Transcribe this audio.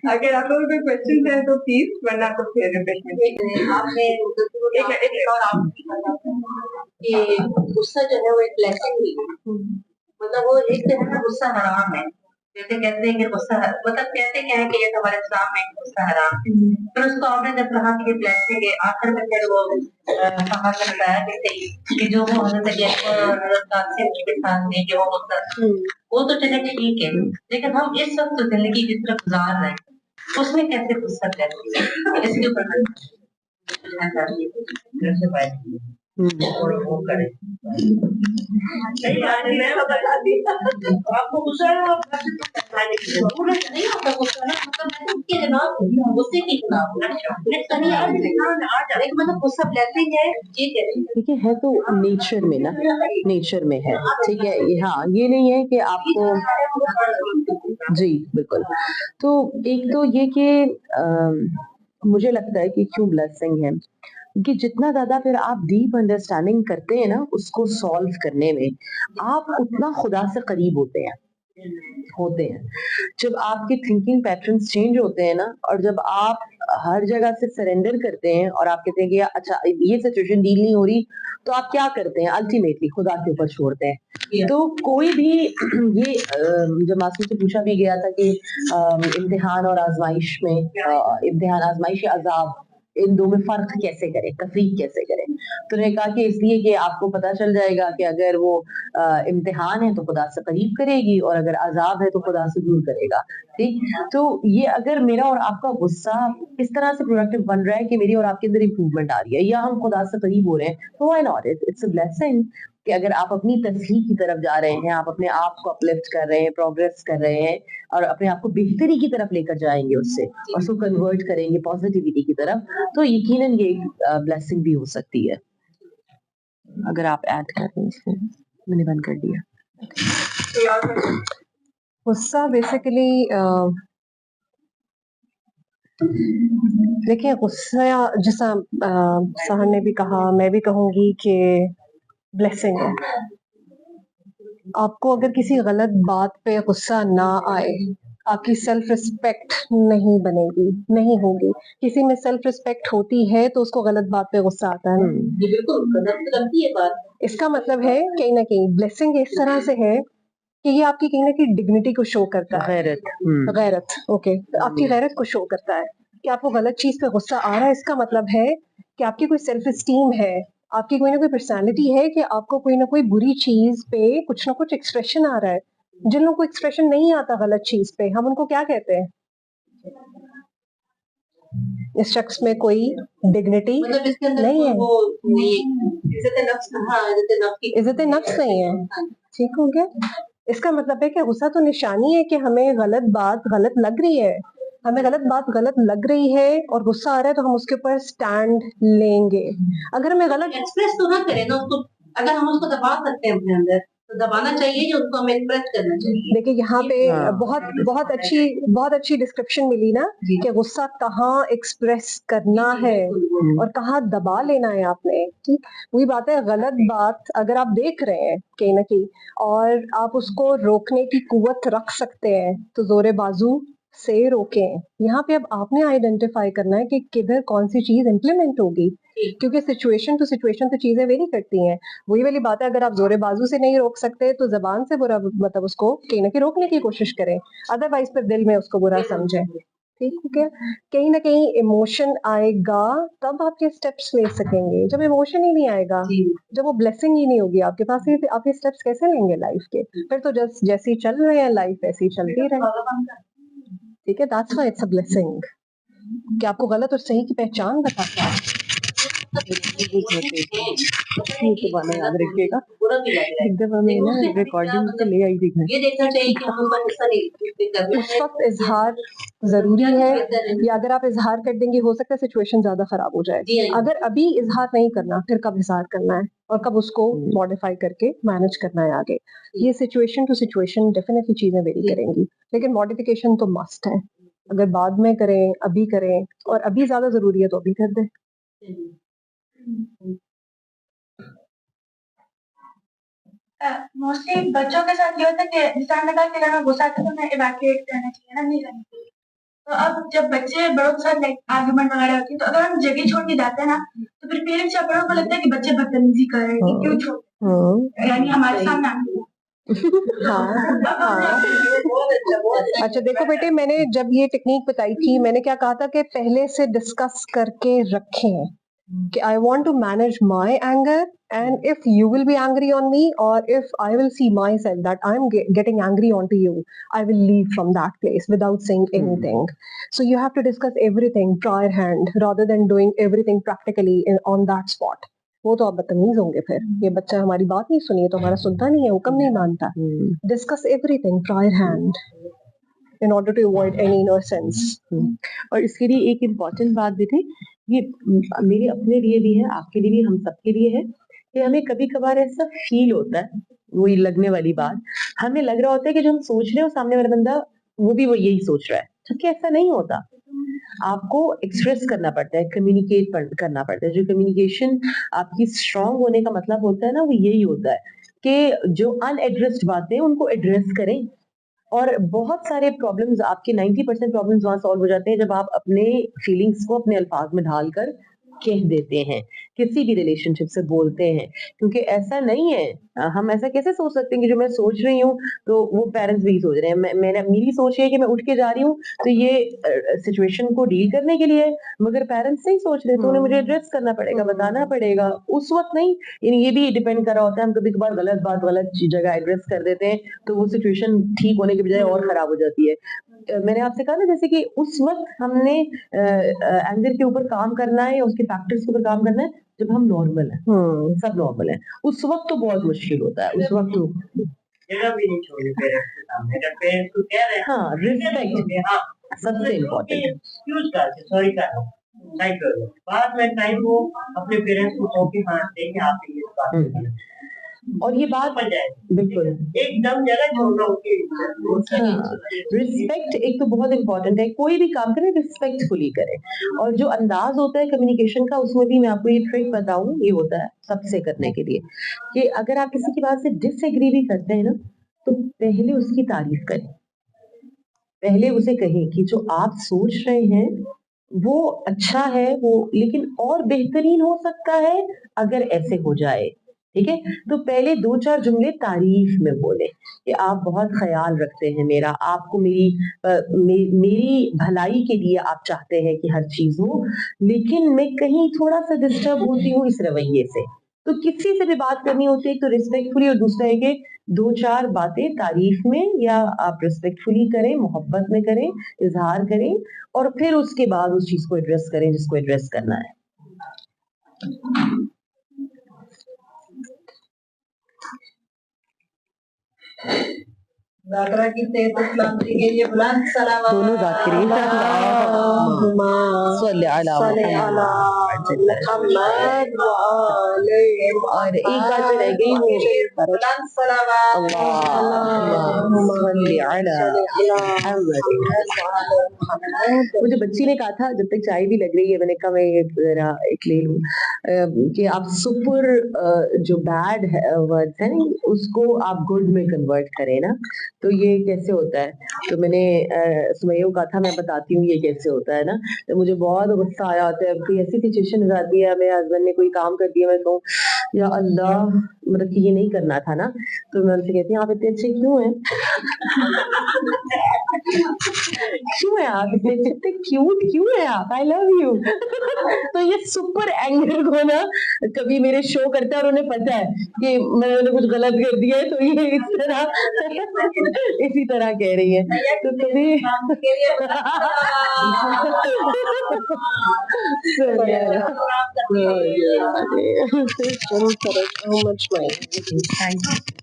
अगर आप लोगों को क्वेश्चन है तो प्लीज, वरना तो फिर रिफ्रेशमेंट आपने एक और आप कि गुस्सा जो है वो एक ब्लेसिंग ही है। मतलब वो एक जो है ना, गुस्सा हराम है। जैसे कहते हैं कि गुस्सा, मतलब कहते क्या है कि ये हमारे इस्लाम में गुस्सा हराम है, पर उसको आपने जब कहा कि ये ब्लेसिंग है, आखिर में फिर वो कहा करता है कि सही कि जो वो हजरत यशवा और हजरत कासिम के साथ में जो गुस्सा, वो तो चले ठीक है, लेकिन हम इस वक्त जिंदगी जिस तरह गुजार रहे हैं उसमें कैसे गुस्सा करते हैं, इसके ऊपर और वो करे। मैं बताती आपको गुस्सा है, आप नहीं आता गुस्सा ना, मतलब मैं तो उसके जनाब गुस्से के खिलाफ मतलब गुस्सा ब्लेसिंग है, ठीक है। देखिए है तो नेचर में ना, नेचर में है, ठीक है। हाँ, ये नहीं है कि आपको, जी बिल्कुल। तो एक तो ये कि मुझे लगता है कि क्यों ब्लेसिंग है कि जितना ज्यादा फिर आप डीप अंडरस्टैंडिंग करते हैं ना उसको सॉल्व करने में, आप उतना खुदा से करीब होते हैं। जब आपके थिंकिंग पैटर्न्स चेंज होते हैं ना, और जब आप हर जगह से सरेंडर करते हैं और आप कहते हैं कि अच्छा ये सिचुएशन डील नहीं हो रही, तो आप क्या करते हैं, अल्टीमेटली खुदा के ऊपर छोड़ते हैं। तो कोई भी ये जब मासूम से पूछा भी गया था कि इम्तिहान और आजमाइश में, इम्तिहान आजमाइश या अजाब, इन दो में फर्क कैसे करें, तफरीक कैसे करें, तो उन्होंने कहा कि इसलिए कि आपको पता चल जाएगा कि अगर वो इम्तिहान है तो खुदा से करीब करेगी, और अगर अजाब है तो खुदा से दूर करेगा। ठीक, तो ये अगर मेरा और आपका गुस्सा इस तरह से प्रोडक्टिव बन रहा है कि मेरी और आपके अंदर इंप्रूवमेंट आ रही है, या हम खुदा से करीब हो रहे हैं, तो why not, it's a blessing कि अगर आप अपनी तस्लीह की तरफ जा रहे हैं, आप अपने आप को अपलिफ्ट कर रहे हैं, प्रोग्रेस कर रहे हैं, और अपने आप को बेहतरी की तरफ लेकर जाएंगे उससे, और उसको कन्वर्ट करेंगे पॉजिटिविटी की तरफ, तो यकीनन ये एक ब्लेसिंग भी हो सकती है। अगर आप ऐड कर रहे हैं इसमें, मैंने बंद कर दिया। गुस्सा बेसिकली देखिए, गुस्सा जैसा सहर ने भी कहा, मैं भी कहूंगी कि ब्लेसिंग है। आपको अगर किसी गलत बात पे गुस्सा ना आए, आपकी सेल्फ रिस्पेक्ट नहीं बनेगी, नहीं होगी। किसी में सेल्फ रिस्पेक्ट होती है तो उसको गलत बात पे गुस्सा आता है। बिल्कुल गलत लगती है बात। इसका मतलब है कहीं ना कहीं ब्लेसिंग इस तरह से है कि ये आपकी कहीं ना कहीं डिग्निटी को शो करता है, गैरत, ओके, आपकी गैरत को शो करता है कि आपको गलत चीज पे गुस्सा आ रहा है। इसका मतलब है कि आपकी कोई सेल्फ एस्टीम है, आपकी कोई ना कोई पर्सनालिटी है कि आपको कोई ना कोई बुरी चीज पे कुछ ना कुछ एक्सप्रेशन आ रहा है। जिन लोगों को एक्सप्रेशन नहीं आता गलत चीज पे, हम उनको क्या कहते हैं? इस शख्स में कोई डिग्निटी मतलब इसके अंदर नहीं है, वो इज्जत नफ्स, हाँ, इज्जत नफ्स नहीं है। ठीक हो गया? इसका मतलब है कि गुस्सा तो निशानी है कि हमें गलत बात गलत लग रही है, हमें गलत बात गलत लग रही है और गुस्सा आ रहा है, तो हम उसके ऊपर स्टैंड लेंगे। अगर हमें गलत एक्सप्रेस तो ना करें ना उसको, अगर हम उसको दबा सकते हैं अपने अंदर तो दबाना चाहिए, कि उसको हमें एक्सप्रेस करना चाहिए। देखिए यहाँ पे बहुत अच्छी डिस्क्रिप्शन मिली ना कि गुस्सा कहाँ एक्सप्रेस करना है और कहाँ दबा लेना है आपने। ठीक, वही बात है, गलत बात अगर आप देख रहे हैं कहीं ना कहीं और आप उसको रोकने की कुव्वत रख सकते हैं तो जोरे बाजू से रोकें। यहाँ पे अब आपने आइडेंटिफाई करना है कि किधर कौन सी चीज इम्प्लीमेंट होगी, क्योंकि सिचुएशन तो चीजें वेरी करती हैं। वही वाली बात है, अगर आप जोरे बाजू से नहीं रोक सकते तो जबान से बुरा, मतलब उसको कहीं ना कहीं रोकने की कोशिश करें, अदरवाइज फिर दिल में उसको बुरा समझें। ठीक हो गया? कहीं ना कहीं इमोशन आएगा तब आप ये स्टेप्स ले सकेंगे। जब इमोशन ही नहीं आएगा, जब वो ब्लेसिंग ही नहीं होगी आपके पास, आप ये स्टेप्स कैसे लेंगे लाइफ के? फिर तो जस्ट जैसे ही चल रहे हैं लाइफ ऐसी ही चलती रहे। ठीक है, that's why it's a blessing कि आपको गलत और सही की पहचान बताता है। याद रखिएगा, एक दफा मैं ना रिकॉर्डिंग से ले आई थी घर। ये देखना चाहिए कि हम गुस्सा नहीं उस वक्त इजहार जरूरी है, या अगर आप इजहार कर देंगे हो सकता है सिचुएशन ज्यादा खराब हो जाए। अगर अभी इजहार नहीं करना, फिर कब इजहार करना है और कब उसको मॉडिफाई करके मैनेज करना है आगे। ये सिचुएशन टू सिचुएशन डेफिनेटली चीजें वेरी करेंगी, लेकिन मॉडिफिकेशन तो मस्ट है। अगर बाद में करें, अभी करें, और अभी ज्यादा जरूरी है तो अभी कर दें। मोस्टली बच्चों के साथ ये होता है कि इंसान ने कहा कि अगर मैं गुस्सा आता तो मैं इवैक्यूएट करना चाहिए ना, नहीं करना चाहिए। तो अब जब बच्चे बड़ों के साथ लाइक आर्गुमेंट वगैरह होती है, तो अगर हम जगह छोड़ के जाते हैं ना, तो फिर पेरेंट्स या बड़ों को लगता है कि बच्चे बदतमीजी कर रहे हैं, कि क्यों छोड़, यानी हमारे सामने हाँ हाँ। अच्छा देखो बेटे, मैंने जब ये टेक्निक बताई थी, मैंने क्या कहा था कि पहले से डिस्कस करके रखें कि I want to manage my anger, and if you will be angry on me, or if I will see myself that I'm getting angry onto you, I will leave from that place without saying anything. So you have to discuss everything prior hand rather than doing everything practically on that spot. वो तो आप बदतमीज होंगे फिर, ये बच्चा हमारी बात नहीं सुनिए तो हमारा सुनता नहीं है, हुक्म नहीं मानता. Discuss everything prior hand in order to avoid any innocence. और इसके लिए एक इम्पॉर्टेंट बात भी थी, ये मेरे अपने लिए भी है, आपके लिए भी, हम सबके लिए है, कि हमें कभी कभार ऐसा फील होता है, वही लगने वाली बात, हमें लग रहा होता है कि जो हम सोच रहे हैं सामने वाला बंदा वो भी वो यही सोच रहा है, जबकि ऐसा नहीं होता. आपको एक्सप्रेस करना पड़ता है, कम्युनिकेट करना पड़ता है. जो कम्युनिकेशन आपकी स्ट्रांग होने का मतलब होता है ना, वो यही होता है कि जो अनएड्रेस्ड बातें उनको एड्रेस करें. और बहुत सारे प्रॉब्लम्स, आपके 90% प्रॉब्लम्स वहां सॉल्व हो जाते हैं जब आप अपने फीलिंग्स को अपने अल्फाज में ढालकर कह देते हैं, किसी भी रिलेशनशिप से बोलते हैं. क्योंकि ऐसा नहीं है, हम ऐसा कैसे सोच सकते हैं कि जो मैं सोच रही हूँ तो वो पेरेंट्स भी सोच रहे हैं. मेरी सोच ये है कि मैं उठ के जा रही हूँ तो ये सिचुएशन को डील करने के लिए, मगर पेरेंट्स नहीं सोच रहे, तो उन्हें मुझे एड्रेस करना पड़ेगा, बताना पड़ेगा उस वक्त नहीं. ये भी डिपेंड कर रहा होता है, हम कभी कभार गलत बात गलत जगह एड्रेस कर देते हैं तो वो सिचुएशन ठीक होने के बजाय और खराब हो जाती है. मैंने आपसे कहा ना, जैसे कि उस वक्त हमने एंगर के ऊपर काम करना है, उसके फैक्टर्स के ऊपर काम करना है जब हम नॉर्मल हैं, सब नॉर्मल है. उस वक्त तो बहुत मुश्किल होता है, उस वक्त तो जगह भी नहीं छोड़नी पेरेंट्स के सामने. अगर पेरेंट्स को कह रहे हैं, हाँ, रिस्पेक्ट सबसे इम्पोर्टेंट. एक्सक्यूज कर, सॉरी कर, साइड कर दो. बाद में टाइम वो अपने पेरेंट्स को कहो कि हाँ देखिए आपके लिए बात है, और ये बात बन जाएगी. बिल्कुल एकदम जगह छोड़ना उसकी. रिस्पेक्ट एक तो बहुत इंपॉर्टेंट है. कोई भी काम करें रिस्पेक्टफुली करें. और जो अंदाज होता है कम्युनिकेशन का, उसमें भी मैं आपको ये ट्रिक बताऊं, ये होता है सबसे करने के लिए कि अगर आप किसी की बात से डिसएग्री भी करते हैं ना, तो पहले उसकी तारीफ करें. पहले उसे कहें कि जो आप सोच रहे हैं वो अच्छा है, वो लेकिन और बेहतरीन हो सकता है अगर ऐसे हो जाए. ठीक है, तो पहले 2-4 जुमले तारीफ में बोले कि आप बहुत ख्याल रखते हैं मेरा, आपको मेरी भलाई के लिए आप चाहते हैं कि हर चीज हो, लेकिन मैं कहीं थोड़ा सा डिस्टर्ब होती हूँ इस रवैये से. तो किसी से भी बात करनी होती है, एक तो रिस्पेक्टफुली, और दूसरा है कि 2-4 बातें तारीफ में या आप रिस्पेक्टफुली करें, मोहब्बत में करें, इजहार करें, और फिर उसके बाद उस चीज को एड्रेस करें जिसको एड्रेस करना है. दादरा की तेज इस्लामी के लिए बुलंद सलावत. दोनों जाकिरीन और एक बात जो रह गई वो बुलंद सलावत. मुझे बच्ची ने कहा था जब तक चाय भी लग रही है, मैंने कहा मैं जरा एक ले लूं, कि आप सुपर जो बैड वर्ड्स हैं उसको आप गुड में कन्वर्ट करें ना, तो ये कैसे होता है. तो मैंने सुमैया को कहा था, मैं बताती हूँ ये कैसे होता है ना. तो मुझे बहुत गुस्सा आया होता है, कोई ऐसी सिचुएशन हो जाती है, मेरे हस्बैंड ने कोई काम कर दिया, मैं कहूँ या अल्लाह, मतलब कि ये नहीं करना था ना, तो मैं उनसे कहती हूँ आप इतने अच्छे क्यों हैं? क्यों है आप इतने क्यूट क्यों है आप? I love you. तो ये सुपर एंगर को ना कभी मेरे शो करता है और उन्हें पता है कि मैंने कुछ गलत कर दिया है, तो ये इसी तरह कह रही है. तो कभी How much money? Thank you.